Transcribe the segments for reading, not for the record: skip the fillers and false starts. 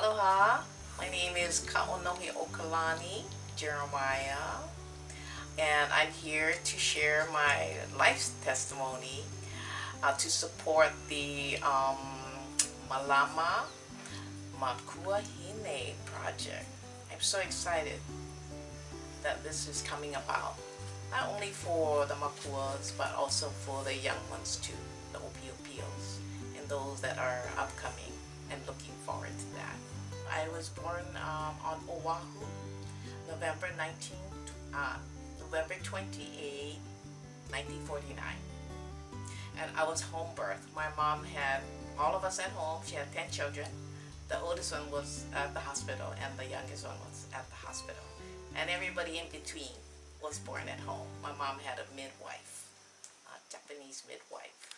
Aloha, my name is Lili'uokalani Jeremiah, and I'm here to share my life testimony to support the Mālama Makuahine project. I'm so excited that this is coming about, not only for the Makuas, but also for the young ones too, the OPOPOs, and those that are upcoming and looking forward to that. I was born on Oahu, November 28, 1949. And I was home birth. My mom had all of us at home. She had 10 children. The oldest one was at the hospital and the youngest one was at the hospital. And everybody in between was born at home. My mom had a midwife, a Japanese midwife.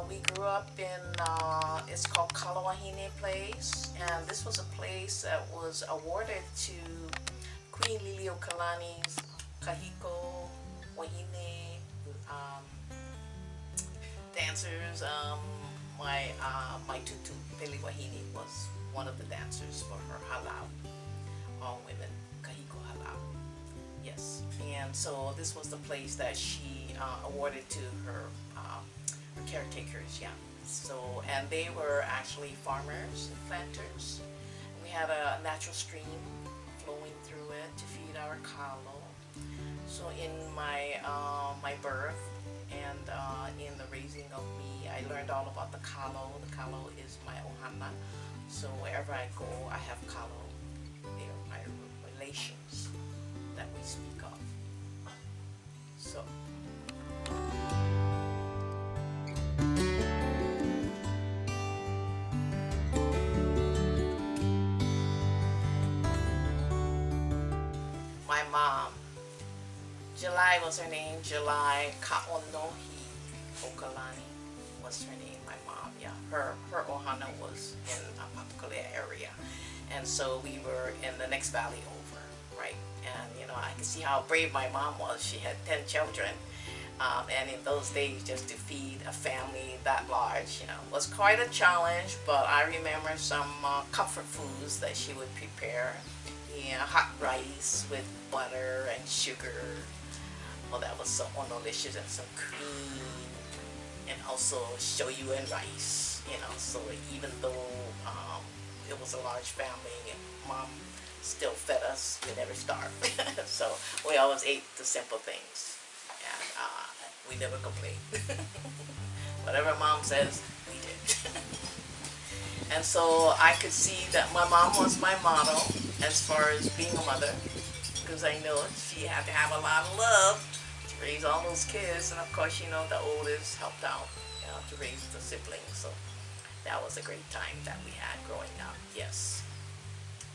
We grew up in, it's called Kalawahine Place, and this was a place that was awarded to Queen Lili'uokalani's kahiko, wahine, dancers. My tutu, Pele Wahine, was one of the dancers for her halau, all women, kahiko halau. Yes, and so this was the place that she awarded to her caretakers, yeah. So, and they were actually farmers and planters. We had a natural stream flowing through it to feed our kalo. So in my my birth and in the raising of me, I learned all about the kalo. The kalo is my ohana. So wherever I go, I have kalo. They're my relations that we speak of. So. My mom, July was her name. July Okalani was her name. My mom, yeah. Her ohana was in a Papakolea area, and so we were in the next valley over, right? And you know, I can see how brave my mom was. She had 10 children, and in those days, just to feed a family that large, you know, was quite a challenge. But I remember some comfort foods that she would prepare. Yeah, hot rice with butter and sugar. Oh, that was so delicious, and some cream, and also shoyu and rice. You know, so even though it was a large family, mom still fed us. We never starved. So we always ate the simple things, and we never complained. Whatever mom says, we did. And so I could see that my mom was my model as far as being a mother, because I know she had to have a lot of love to raise all those kids, and of course, you know, the oldest helped out, you know, to raise the siblings. So that was a great time that we had growing up, yes.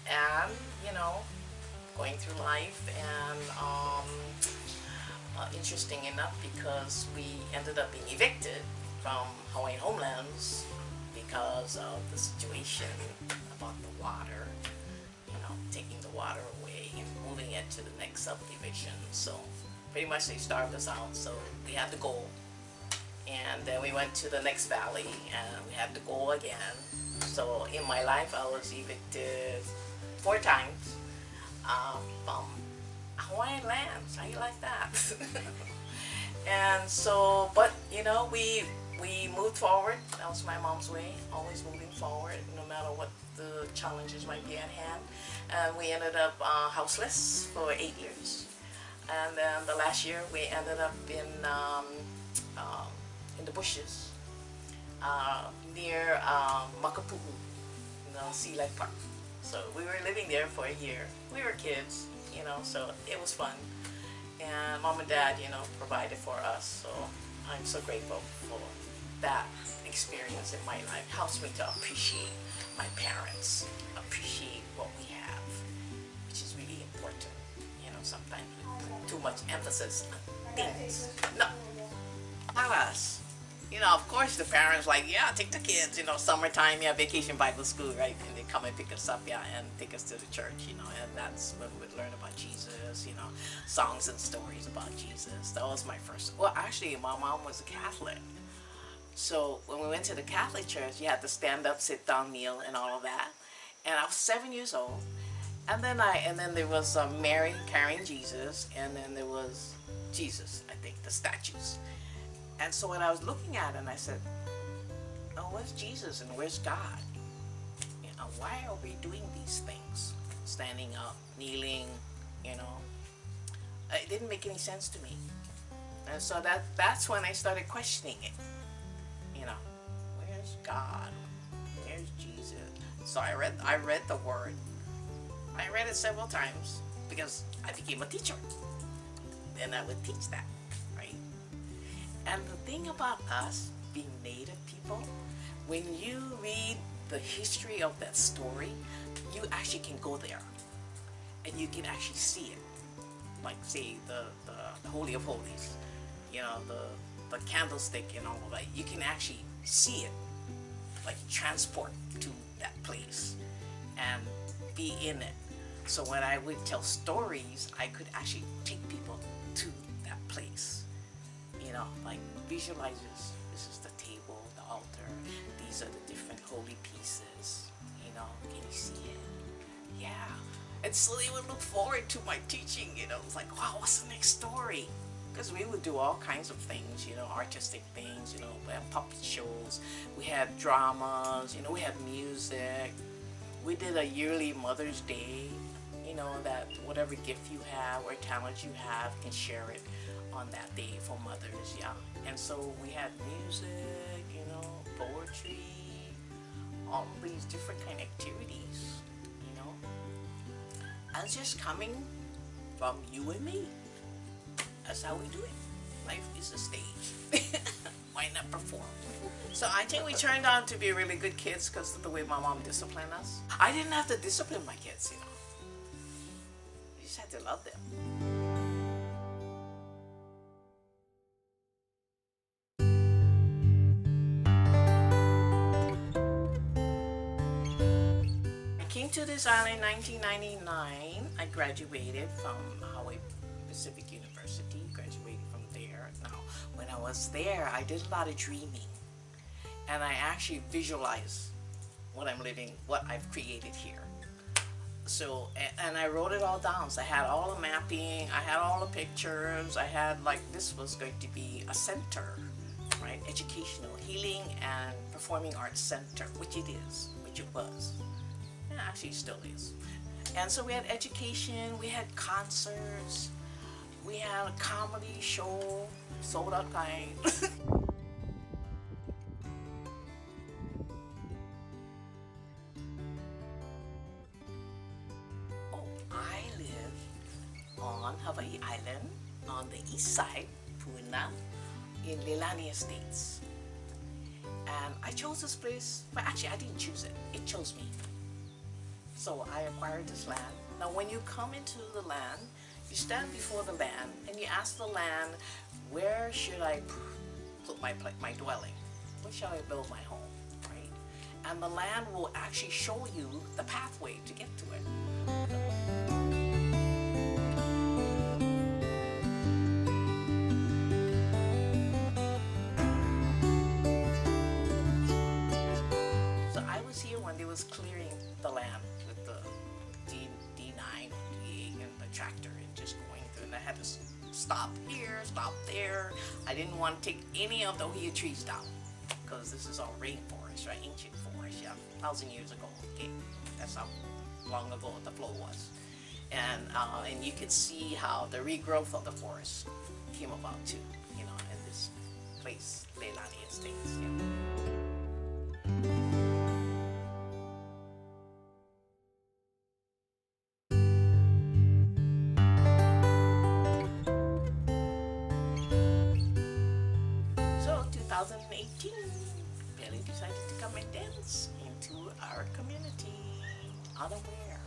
And you know, going through life, and interesting enough, because we ended up being evicted from Hawaiian homelands because of the situation about the water, you know, taking the water away and moving it to the next subdivision. So pretty much they starved us out, so we had to go. And then we went to the next valley and we had to go again. So in my life, I was evicted 4 times from Hawaiian lands. How you like that? And so, but you know, we moved forward. That was my mom's way, always moving forward, no matter what the challenges might be at hand. And we ended up houseless for 8 years. And then the last year, we ended up in the bushes near Makapu'u, you know, Sea Lake Park. So we were living there for a year. We were kids, you know, so it was fun. And mom and dad, you know, provided for us. So I'm so grateful for that experience in my life. Helps me to appreciate my parents, appreciate what we have, which is really important. You know, sometimes we put too much emphasis on things. No, Aras, you know, of course the parents like, yeah, take the kids, you know, summertime, yeah, vacation Bible school, right? And they come and pick us up, yeah, and take us to the church, you know, and that's when we would learn about Jesus, you know, songs and stories about Jesus. That was my first, well, actually, my mom was a Catholic. So when we went to the Catholic church, you had to stand up, sit down, kneel, and all of that. And I was 7 years old. And then there was Mary carrying Jesus, and then there was Jesus, I think, the statues. And so when I was looking at it, and I said, oh, where's Jesus and where's God? You know, why are we doing these things? Standing up, kneeling, you know. It didn't make any sense to me. And so that's when I started questioning it. You know, where's God? Where's Jesus? So I read the word. I read it several times because I became a teacher. And I would teach that, right? And the thing about us being Native people, when you read the history of that story, you actually can go there and you can actually see it. Like, say, the Holy of Holies, you know, the candlestick and all of that. You can actually see it, like transport to that place and be in it. So when I would tell stories, I could actually take people to that place. You know, like visualize this. This is the table, the altar. These are the different holy pieces. You know, can you see it? Yeah. And so they would look forward to my teaching. You know, it's like, wow, what's the next story? Because we would do all kinds of things, you know, artistic things, you know, we had puppet shows, we had dramas, you know, we had music. We did a yearly Mother's Day, you know, that whatever gift you have or talent you have, can share it on that day for mothers, yeah. And so we had music, you know, poetry, all these different kind of activities, you know. And it's just coming from you and me. That's how we do it. Life is a stage. Why not perform? So I think we turned out to be really good kids because of the way my mom disciplined us. I didn't have to discipline my kids, you know. You just had to love them. I came to this island in 1999. I graduated from Hawaii Pacific University, graduated from there. Now, when I was there, I did a lot of dreaming. And I actually visualized what I'm living, what I've created here. So, and I wrote it all down. So I had all the mapping, I had all the pictures, I had like, this was going to be a center, right? Educational, healing and performing arts center, which it is, which it was. And actually it still is. And so we had education, we had concerts, we had a comedy show, sold out kind. I live on Hawai'i Island on the east side, Puna, in Leilani Estates. And I chose this place, but actually I didn't choose it, it chose me. So I acquired this land. Now when you come into the land, you stand before the land and you ask the land, where should I put my dwelling? Where shall I build my home, right? And the land will actually show you the pathway to get to it. So I was here when they was clearing the land with the D9, D8, and the tractor and just going through, and I had to stop here, stop there. I didn't want to take any of the ohia trees down because this is all rainforest, right? Ancient forest, yeah, 1,000 years ago. Okay, that's how long ago the flow was, and you could see how the regrowth of the forest came about too, you know, in this place, Leilani Estates. Yeah. So 2018, Billy decided to come and dance into our community. Unaware.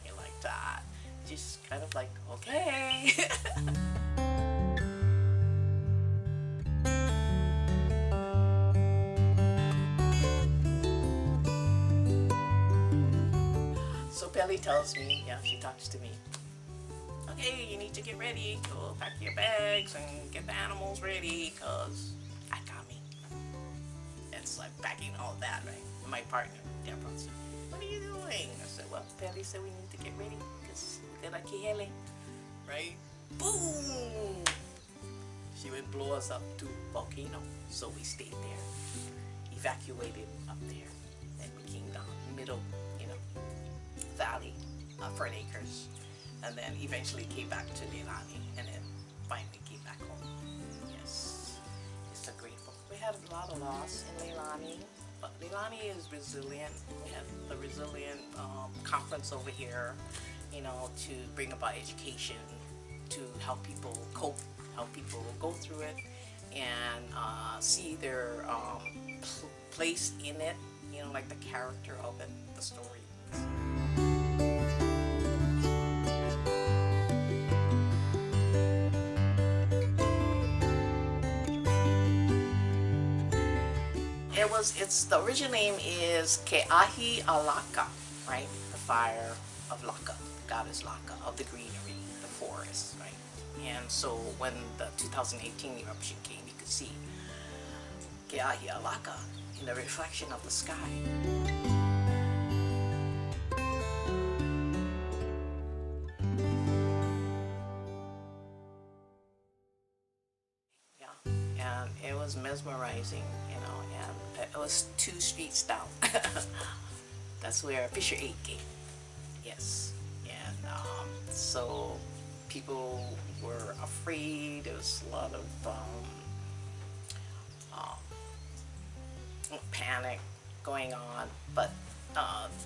I like that. Just kind of like, okay. Pelly tells me, yeah, she talks to me. Okay, you need to get ready. Go pack your bags and get the animals ready, cause I got me. It's like packing all that, right? My partner, Deborah, said, "What are you doing?" I said, "Well, Pelly said we need to get ready, cause we're gonna kihele, right?" Boom! She would blow us up to volcano, so we stayed there, evacuated up there, and we came down middle, valley, Fern Acres, and then eventually came back to Leilani, and then finally came back home. Yes, it's a grateful. We had a lot of loss in Leilani, but Leilani is resilient. We had a resilient conference over here, to bring about education, to help people cope, help people go through it, and see their place in it, like the character of it, the story. The original name is Ke'ahi Alaka, right? The fire of Laka, goddess Laka, of the greenery, the forest, right? And so when the 2018 eruption came, you could see Ke'ahi Alaka in the reflection of the sky. And it was mesmerizing, and it was 2 streets down. That's where Fisher 8 came. Yes, and so people were afraid. There was a lot of panic going on, but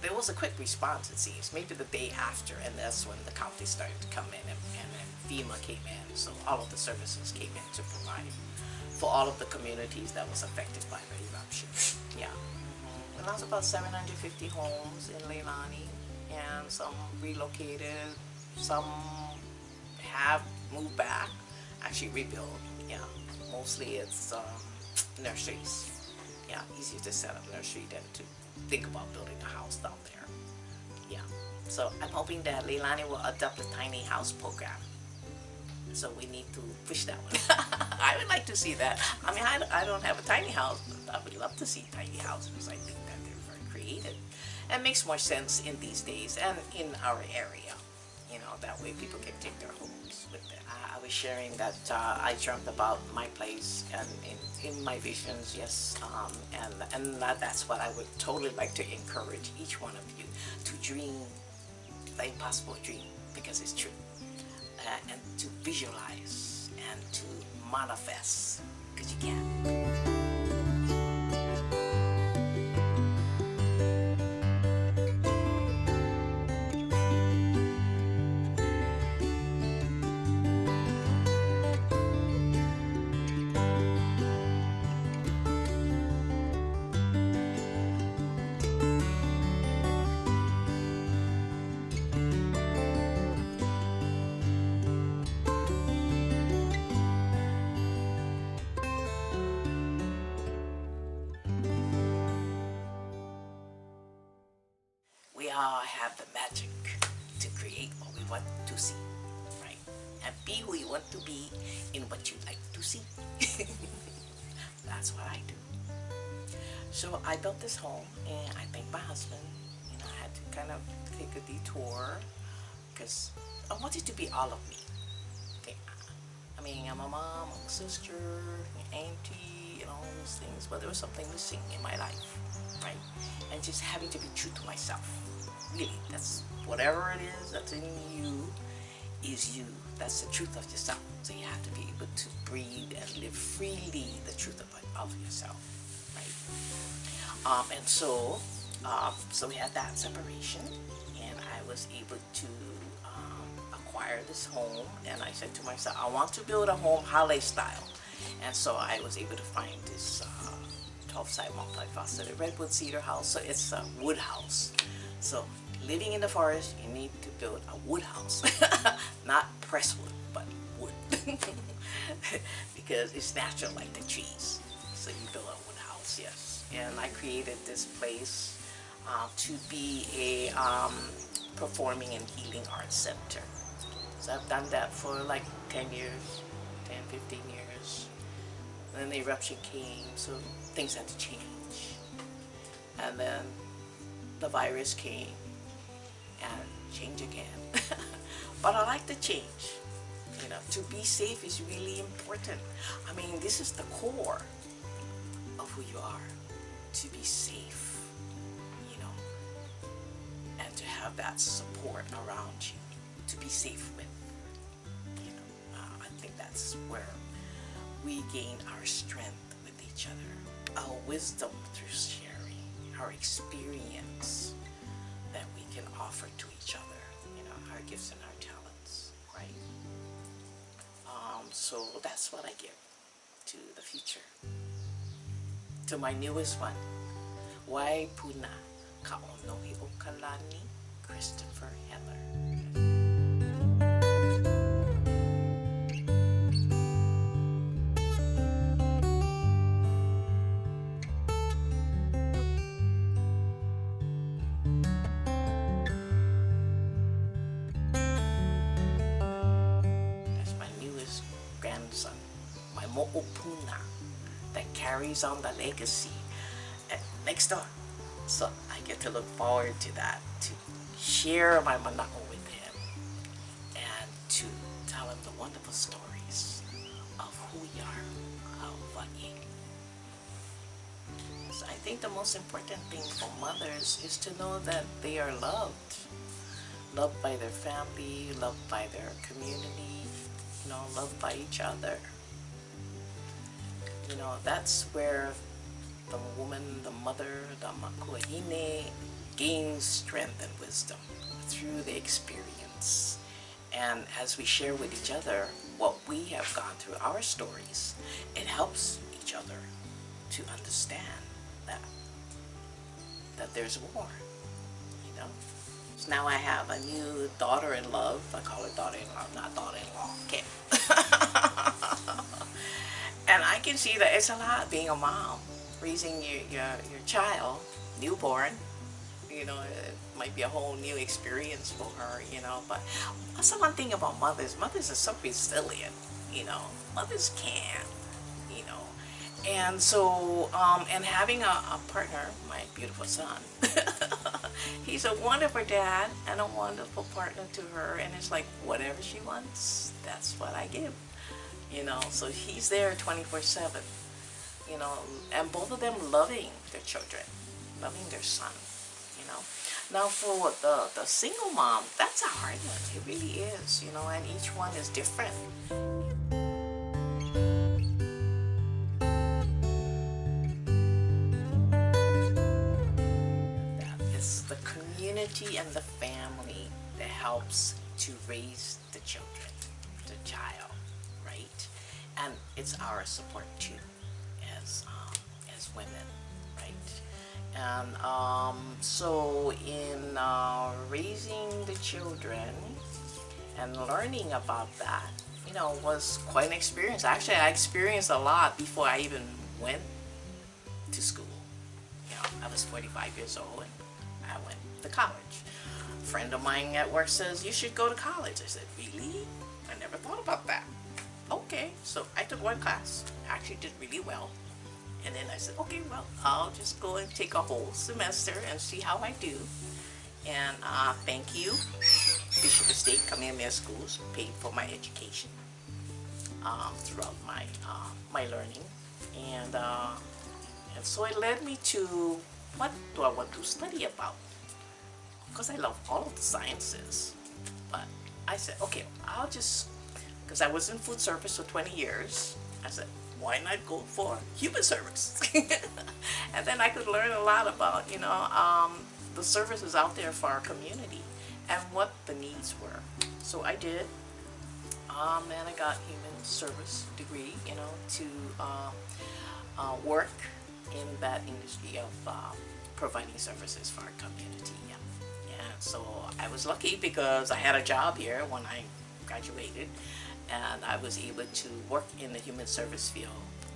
there was a quick response, it seems, maybe the day after, and that's when the county started to come in, and then FEMA came in, so all of the services came in to provide for all of the communities that was affected by the eruption. Yeah. We lost about 750 homes in Leilani, and some relocated, some have moved back, actually rebuilt. Yeah, mostly it's nurseries. Yeah, easier to set up a nursery than to think about building a house down there. Yeah, so I'm hoping that Leilani will adopt the tiny house program. So we need to push that one. I would like to see that. I mean, I don't have a tiny house, but I would love to see tiny houses. I think that they're very creative. And makes more sense in these days and in our area. That way people can take their homes with them. I was sharing that I dreamt about my place and in my visions, yes. And that's what I would totally like to encourage each one of you to dream the impossible dream, because it's true. And to visualize and to manifest, because you can. We all have the magic to create what we want to see, right? And be who you want to be in what you like to see. That's what I do. So I built this home, and I thank my husband. I had to kind of take a detour because I wanted to be all of me. Okay. I mean, I'm a mom, I'm a sister, an auntie, and all those things, but there was something missing in my life, right? And just having to be true to myself. Really, that's whatever it is that's in you is you. That's the truth of yourself. So you have to be able to breathe and live freely the truth of yourself, right? And so we had that separation, and I was able to acquire this home. And I said to myself, I want to build a home Hale style. And so I was able to find this 12-side multifaceted redwood cedar house. So it's a wood house. So living in the forest, you need to build a wood house, not pressed wood, but wood, because it's natural like the trees. So you build a wood house, yes. And I created this place to be a Performing and Healing Arts Center. So I've done that for like 10 years, 10, 15 years. And then the eruption came, so things had to change. And then the virus came and change again. But I like the change. You know, to be safe is really important. I mean, this is the core of who you are, to be safe, you know, and to have that support around you, to be safe with, you know. I think that's where we gain our strength with each other, our wisdom through sharing, our experience that we can offer to each other, you know, our gifts and our talents, right? So that's what I give to the future. To my newest one, Wai Puna, Lili'uokalani, Christopher Heller. That's my newest grandson, my mo'opuna, that carries on the legacy next door. So I get to look forward to that, to share my mana'o with him and to tell him the wonderful stories of who we are, Hawai'i. So I think the most important thing for mothers is to know that they are loved. Loved by their family, loved by their community, you know, loved by each other. You know, that's where the woman, the mother, the makuahine gains strength and wisdom through the experience. And as we share with each other what we have gone through, our stories, it helps each other to understand that there's war, you know. So now I have a new daughter-in-law. I call her daughter-in-law, not daughter-in-law. Okay. And I can see that it's a lot being a mom, raising your child, newborn. You know, it might be a whole new experience for her, you know. But that's the one thing about mothers. Mothers are so resilient, you know. Mothers can, you know. And so, and having a partner, my beautiful son, he's a wonderful dad and a wonderful partner to her. And it's like, whatever she wants, that's what I give, you know. So he's there 24/7, you know, and both of them loving their children, loving their son, you know. Now for the single mom, that's a hard one. It really is, you know, and each one is different. It's the community and the family that helps to raise the children, the child, right? And it's our support too, as women, right? And so in raising the children and learning about that, you know, was quite an experience. Actually, I experienced a lot before I even went to school. You know, I was 45 years old and I went to college. A friend of mine at work says, you should go to college. I said, really? I never thought about that. Okay, so I took one class, actually did really well. And then I said, okay, well, I'll just go and take a whole semester and see how I do. And thank you, Bishop Estate Kamehameha Schools, paid for my education throughout my learning. And so it led me to, what do I want to study about? Because I love all of the sciences. But I said, okay, I'll just, because I was in food service for 20 years, I said, why not go for human service? And then I could learn a lot about, you know, the services out there for our community and what the needs were. So I did, and I got human service degree, you know, to work in that industry of providing services for our community. Yeah. So I was lucky because I had a job here when I graduated, and I was able to work in the human service field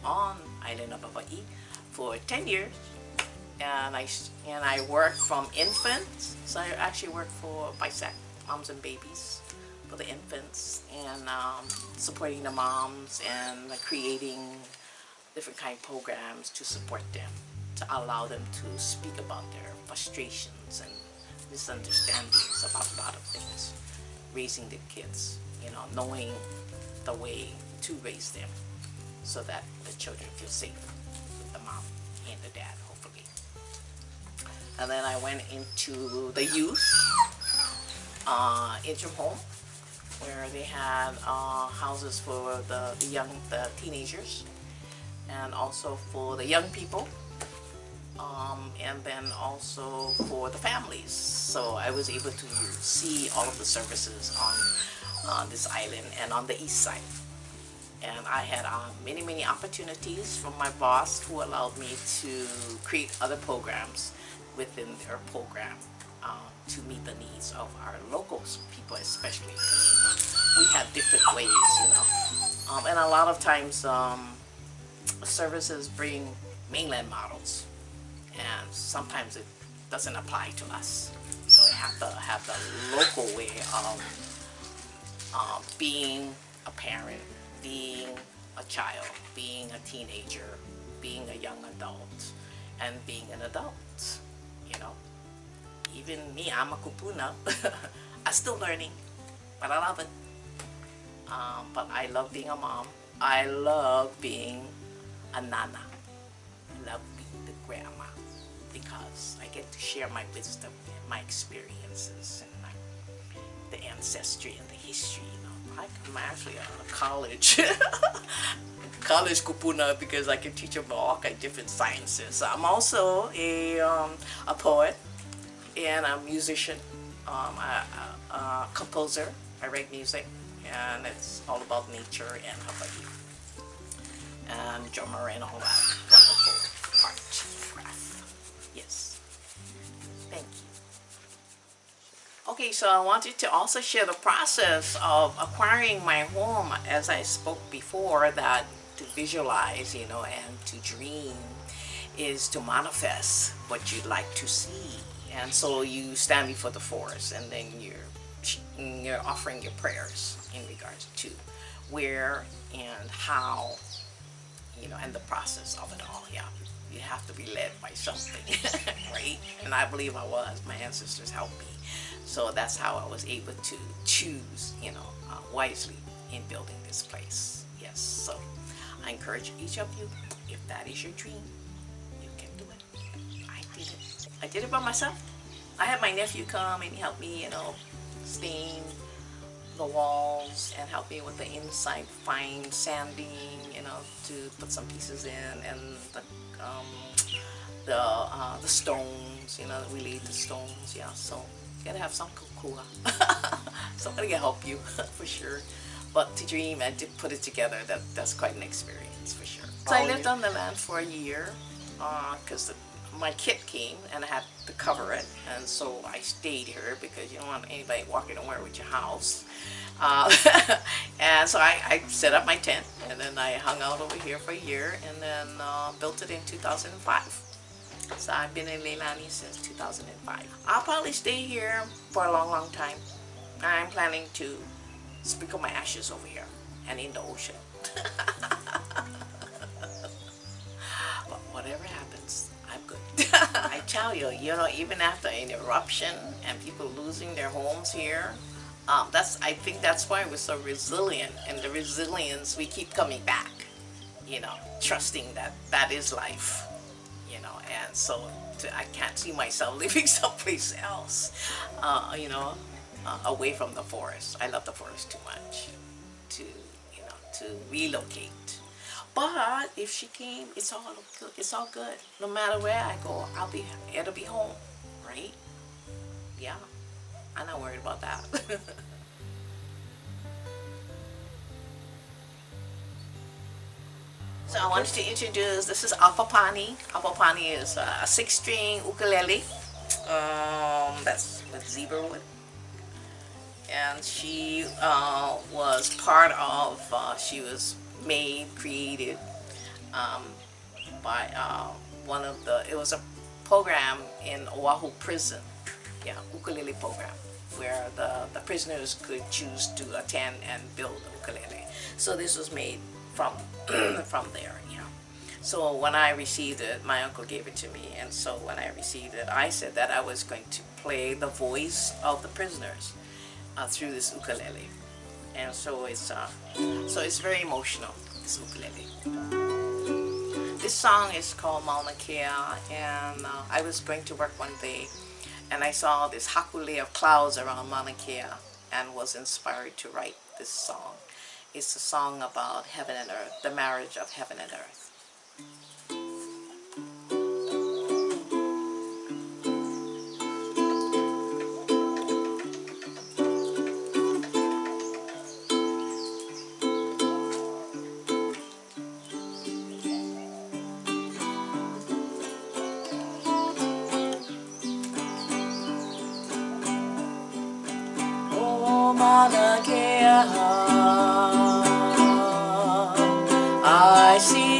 on island of Hawaii for 10 years, and I work from infants. So I actually work for BISAC, moms and babies, for the infants, and supporting the moms and creating different kind of programs to support them, to allow them to speak about their frustrations and misunderstandings about a lot of things. Raising the kids, you know, knowing the way to raise them so that the children feel safe with the mom and the dad, hopefully. And then I went into the youth interim home, where they had houses for the teenagers, and also for the young people, and then also for the families. So I was able to see all of the services on this island and on the east side. And I had many opportunities from my boss, who allowed me to create other programs within their program to meet the needs of our local people, especially because we have different ways, you know. And a lot of times services bring mainland models, and sometimes it doesn't apply to us. So we have to have the local way of being a parent, being a child, being a teenager, being a young adult, and being an adult, you know. Even me, I'm a kupuna. I'm still learning, but I love it. But I love being a mom. I love being a nana. I love being the grandma, because I get to share my wisdom and my experiences and the ancestry and the history, you know. I'm actually a college kupuna, because I can teach them all kinds of different sciences. I'm also a poet and a musician, a composer. I write music, and it's all about nature and Hawaii, and drummer and all that wonderful art and craft. Yes, thank you. Okay, so I wanted to also share the process of acquiring my home, as I spoke before, that to visualize, you know, and to dream is to manifest what you'd like to see. And so you stand before the forest, and then you're offering your prayers in regards to where and how, you know, and the process of it all. Yeah, you have to be led by something, right? And I believe I was. My ancestors helped me, so that's how I was able to choose, you know, wisely in building this place. Yes, so I encourage each of you, if that is your dream, you can do it. I did it. I did it by myself. I had my nephew come and help me, you know, stain the walls and help me with the inside fine sanding, you know, to put some pieces in, and the stones, you know, we laid the stones. Yeah, so you gotta have some kukua. Somebody can help you for sure. But to dream and to put it together, that's quite an experience for sure. So I lived on the land for a year because my kit came and I had to cover it, and so I stayed here because you don't want anybody walking anywhere with your house. And so I set up my tent, and then I hung out over here for a year, and then built it in 2005. So I've been in Leilani since 2005. I'll probably stay here for a long time. I'm planning to sprinkle my ashes over here and in the ocean. But whatever happens, I'm good. I tell you, you know, even after an eruption and people losing their homes here, I think that's why we're so resilient, and the resilience, we keep coming back, you know, trusting that is life, you know. And so I can't see myself living someplace else, you know, away from the forest. I love the forest too much to relocate. But if she came, it's all good. No matter where I go, it'll be home, right? Yeah, I'm not worried about that. So I wanted to introduce, this is Apapani. Apapani is a 6-string ukulele. That's with zebra wood. And she was part of, she was created by one of the, it was a program in Oahu prison, yeah, ukulele program, where the prisoners could choose to attend and build ukulele. So this was made from from there, you know. So when I received it, my uncle gave it to me, and so when I received it, I said that I was going to play the voice of the prisoners through this ukulele, and so it's very emotional, this ukulele. This song is called Mauna Kea, and I was going to work one day, and I saw this hakule of clouds around Mauna Kea, and was inspired to write this song. It's a song about heaven and earth, the marriage of heaven and earth. Mauna Kea, I see